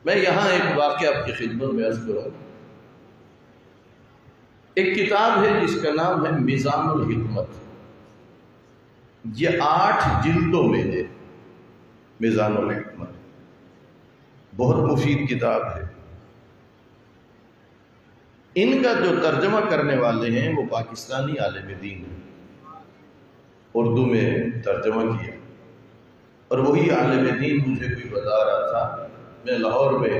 میں یہاں ایک واقعہ آپ کی خدمت میں عرض کروں. ایک کتاب ہے جس کا نام ہے میزان الحکمت. یہ 8 جلدوں میں ہے. میزان الحکمت بہت مفید کتاب ہے. ان کا جو ترجمہ کرنے والے ہیں وہ پاکستانی عالم دین ہیں. اردو میں ترجمہ کیا اور وہی عالم دین مجھے کوئی بتا رہا تھا. میں لاہور میں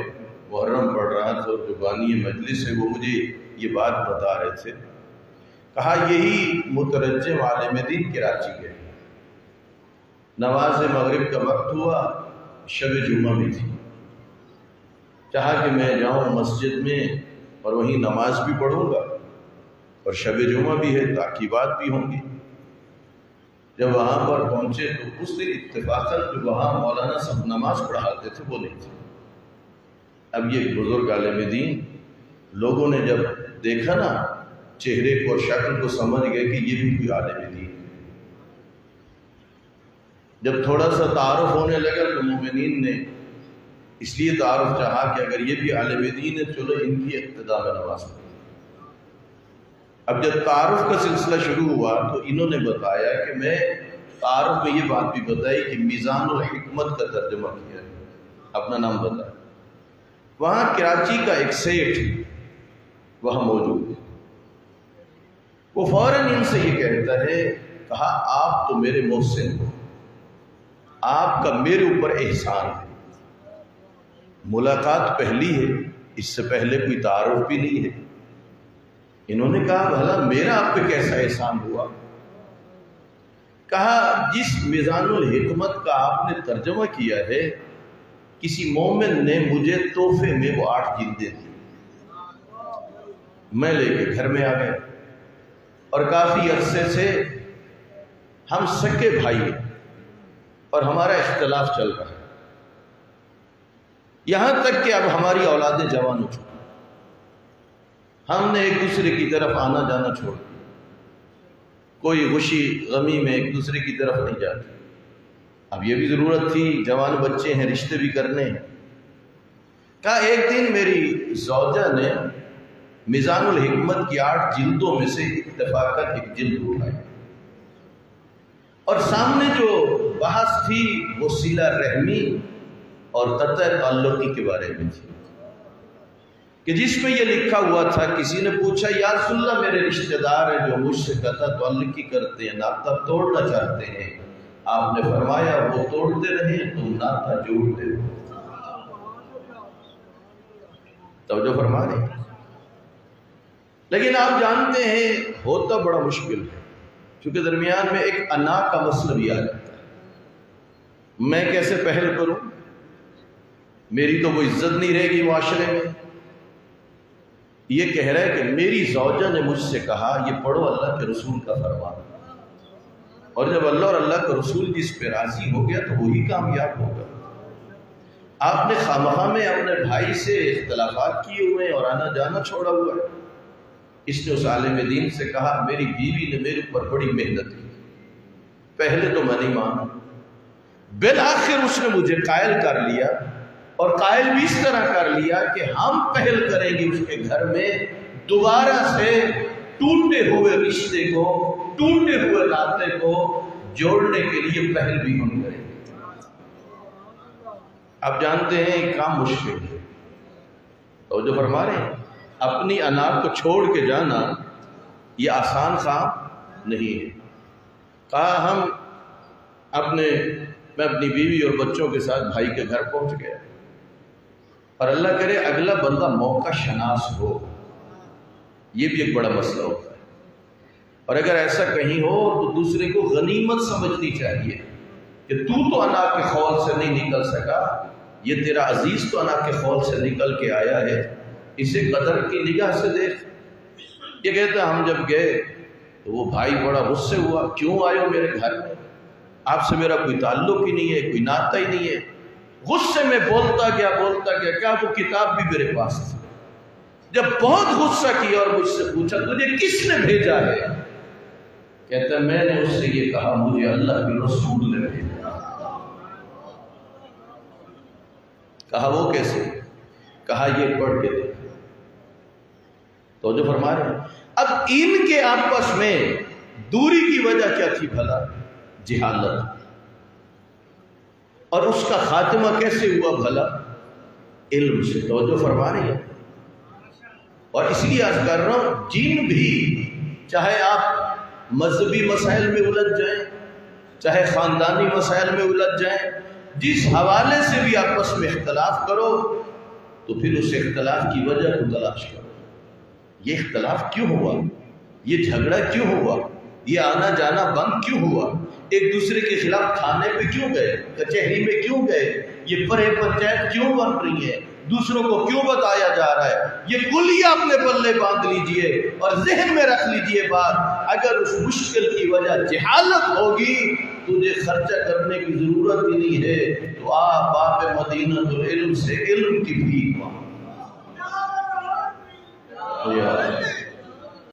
محرم پڑھ رہا تھا اور جو بانی مجلس ہے وہ مجھے یہ بات بتا رہے تھے. کہا یہی مترجم عالم دین کراچی کے. نماز مغرب کا وقت ہوا، شب جمعہ بھی تھی. چاہا کہ میں جاؤں مسجد میں اور وہیں نماز بھی پڑھوں گا اور شب جمعہ بھی ہے، تاکیبات بھی ہوں گی. جب وہاں پر پہنچے تو اس دن اتفاقاً جو وہاں مولانا صاحب نماز پڑھاتے تھے وہ نہیں تھے. اب یہ بزرگ عالم دین لوگوں نے جب دیکھا نا چہرے کو، شکل کو، سمجھ گئے کہ یہ بھی کوئی عالم دین. جب تھوڑا سا تعارف ہونے لگا تو مومنین نے اس لیے تعارف چاہا کہ اگر یہ بھی عالم دین ہے چلو ان کی اقتداء میں نماز پڑھیں. اب جب تعارف کا سلسلہ شروع ہوا تو انہوں نے بتایا کہ میں تعارف میں یہ بات بھی بتائی کہ میزان الحکمت کا ترجمہ کیا ہے، اپنا نام بتایا. وہاں کراچی کا ایک سیٹھ وہاں موجود ہے. وہ فوراً ان سے یہ کہتا ہے، کہا آپ تو میرے محسن ہو، آپ کا میرے اوپر احسان ہے. ملاقات پہلی ہے، اس سے پہلے کوئی تعارف بھی نہیں ہے. انہوں نے کہا بھلا میرا آپ پہ کیسا احسان ہوا؟ کہا جس میزان الحکمت کا آپ نے ترجمہ کیا ہے کسی مومن نے مجھے تحفے میں وہ 8 جلدیں دی. میں لے کے گھر میں آ گیا اور کافی عرصے سے ہم سکے بھائی ہیں اور ہمارا اختلاف چل رہا ہے، یہاں تک کہ اب ہماری اولادیں جوان ہو چکی. ہم نے ایک دوسرے کی طرف آنا جانا چھوڑ دیا. کوئی خوشی غمی میں ایک دوسرے کی طرف نہیں جاتے. اب یہ بھی ضرورت تھی، جوان بچے ہیں، رشتے بھی کرنے ہیں. کہا ایک دن میری زوجہ نے میزان الحکمت کی 8 جلدوں میں سے اتفاقاً ایک جلد اٹھائی اور سامنے جو بحث تھی وہ صلہ رحمی اور قطع تعلقی کے بارے میں تھی، کہ جس میں یہ لکھا ہوا تھا. کسی نے پوچھا یا رسول اللہ میرے رشتہ دار ہیں جو مجھ سے قطع تعلقی کرتے ہیں، ناطہ توڑنا چاہتے ہیں. آپ نے فرمایا وہ توڑتے رہیں تم ناطہ جوڑتے رہو. توجہ فرما رہے ہیں. لیکن آپ جانتے ہیں ہوتا بڑا مشکل ہے، کیونکہ درمیان میں ایک انا کا مسئلہ بھی آ جاتا ہے. میں کیسے پہل کروں؟ میری تو کوئی عزت نہیں رہے گی معاشرے میں. یہ کہہ رہا ہے کہ میری زوجہ نے مجھ سے کہا یہ پڑھو اللہ کے رسول کا فرمان، اور جب اللہ اور اللہ کا رسول جس پہ راضی ہو گیا تو وہی کامیاب ہوگا. آپ نے خامخواہ میں اپنے بھائی سے اختلافات کیے ہوئے ہیں اور آنا جانا چھوڑا ہوا ہے. اس نے اس عالم دین سے کہا میری بیوی نے میرے اوپر بڑی محنت کی، پہلے تو میں نہیں مانا، بالآخر اس نے مجھے قائل کر لیا، اور قائل بھی اس طرح کر لیا کہ ہم پہل کریں گے اس کے گھر میں دوبارہ سے ٹوٹے ہوئے رشتے کو، ٹوٹے ہوئے ناطے کو جوڑنے کے لیے پہل بھی ہم کریں گے. آپ جانتے ہیں یہ کام مشکل ہے. تو جو فرما رہے ہیں اپنی انا کو چھوڑ کے جانا یہ آسان کام نہیں ہے. کہا میں اپنی بیوی اور بچوں کے ساتھ بھائی کے گھر پہنچ گیا، اور اللہ کرے اگلا بندہ موقع شناس ہو. یہ بھی ایک بڑا مسئلہ ہوتا ہے. اور اگر ایسا کہیں ہو تو دوسرے کو غنیمت سمجھنی چاہیے کہ تو انا کے خول سے نہیں نکل سکا، یہ تیرا عزیز تو انا کے خول سے نکل کے آیا ہے، اسے قدر کی نگاہ سے دیکھ. یہ کہتا ہم جب گئے تو وہ بھائی بڑا غصے ہوا، کیوں آئے ہو میرے گھر میں؟ آپ سے میرا کوئی تعلق ہی نہیں ہے، کوئی ناطہ ہی نہیں ہے. غصے میں بولتا گیا کیا وہ کتاب بھی میرے پاس تھی. جب بہت غصہ کیا اور مجھ سے پوچھا تجھے کس نے بھیجا ہے؟ کہتا ہے میں نے اس سے یہ کہا مجھے اللہ کے رسول نے بھیجا. کہا وہ کیسے؟ کہا یہ پڑھ کے دیکھ. تو جو فرما رہے ہیں اب ان کے آپس میں دوری کی وجہ کیا تھی بھلا؟ جہالت. اور اس کا خاتمہ کیسے ہوا بھلا؟ علم سے. توجہ فرما رہی ہے. اور اس لیے عرض کر رہا ہوں جن بھی چاہے آپ مذہبی مسائل میں الجھ جائیں، چاہے خاندانی مسائل میں الجھ جائیں، جس حوالے سے بھی آپس میں اختلاف کرو تو پھر اس اختلاف کی وجہ کو تلاش کرو. یہ اختلاف کیوں ہوا؟ یہ جھگڑا کیوں ہوا؟ یہ آنا جانا بند کیوں ہوا؟ ایک دوسرے کے خلاف تھانے پہ کیوں گئے؟ کچہری میں کیوں گئے؟ یہ پرے پنچایت کیوں بن رہی ہے؟ دوسروں کو کیوں بتایا جا رہا ہے؟ یہ کلیہ اپنے پلے باندھ لیجئے اور ذہن میں رکھ لیجئے بات. اگر اس مشکل کی وجہ جہالت ہوگی، تجھے خرچہ کرنے کی ضرورت ہی نہیں ہے، تو آپ باب مدینہ العلم سے علم کی بھیک مانگو.